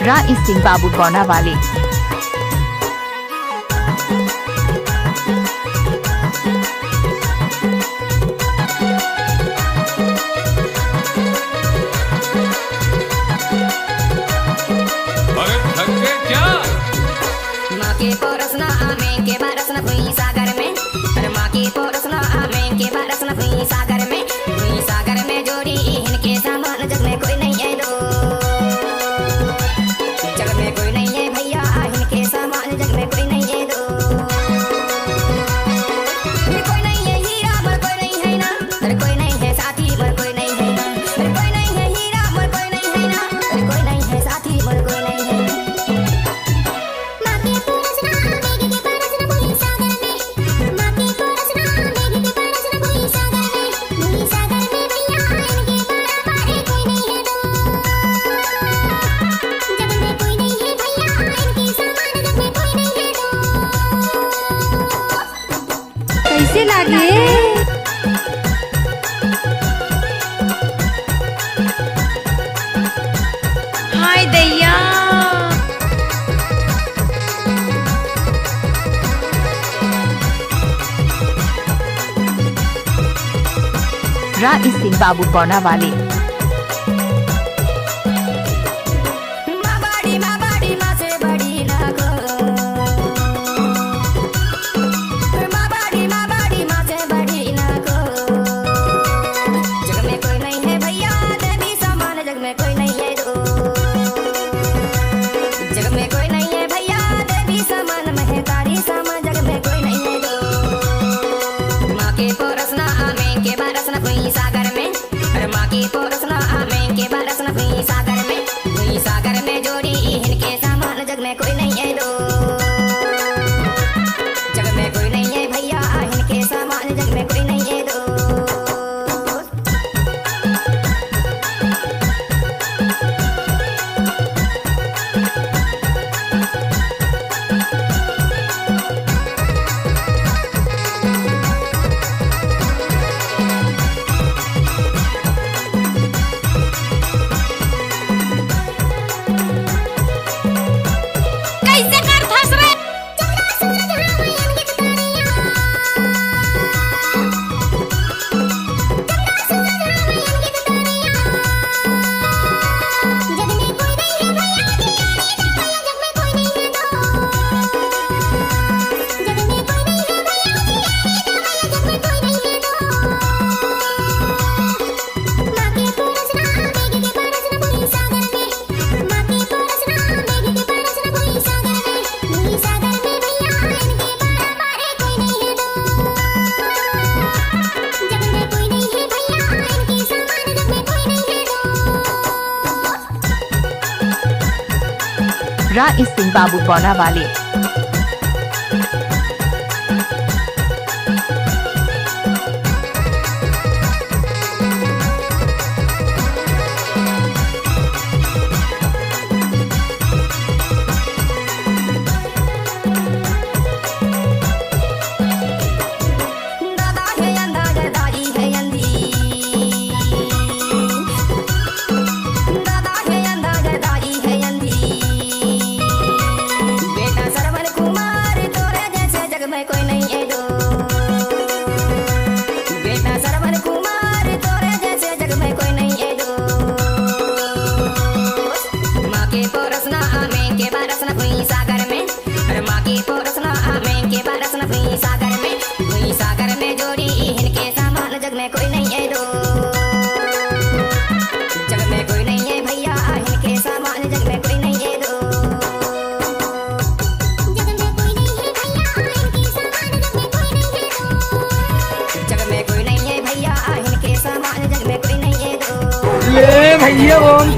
Rice Singh बाबू गौना वाले। माँ के पोरसना आमें के बरसना भुई सागर में, अरे माँ के पोरसना आमें के बरसना भुई सागर में जोड़ी इनके समान जग में कोई नहीं है दो, जग में कोई नहीं है भैया इनके समान जग में कोई नहीं है दो। कोई नहीं है हीरा मर कोई नहीं है ना, अरे कोई नहीं है साथी मर कोई नहीं है ना, अरे कोई नहीं है हीरा मर कोई नहीं है ना, अरे कोई नहीं है साथी मर कोई नहीं है। कैसे लागे? हाय दैया। राइस सिंह बाबू गौना वाले। माँ बड़ी माँ से बड़ी ना को, माँ बड़ी माँ से बड़ी ना को। जग में कोई नहीं है भैया देवी समान जग में कोई नहीं है दो, जग में कोई नहीं है भैया देवी समान महतारी समान जग में कोई नहीं है दो। माँ के पोरसना आमें के बरसना भुई सागर में, अरे माँ के पोरसना आमें के बरसना भुई सागर में जोड़ी इनके समान जग में कोई नहीं है दो, जग में कोई नहीं है भैया इनके समान जग में कोई नहीं है दो। राइस सिंह बाबू गौना वाले। दादा है अंधा दाई है अंधी, दादा है अंधा दाई है अंधी। बेटा सरवन कुमार तोरे जैसे जग में कोई नहीं है दो, बेटा सरवन कुमार तोरे जैसे जग में कोई नहीं है दो। माँ के पोरसना आमें के बरसना भुई सागर में, अरे माँ के पोरसना आमें के बरसना भुई सागर में जोड़ी इनके समान जग में कोई नहीं है दो, जग में कोई नहीं है भैया इनके समान जग में कोई नहीं है दो, जग में कोई नहीं है भैया इनके समान जग में कोई नहीं है दो, जग में कोई नहीं है भैया इनके समान जग में कोई नहीं है दो। ले भैया ओम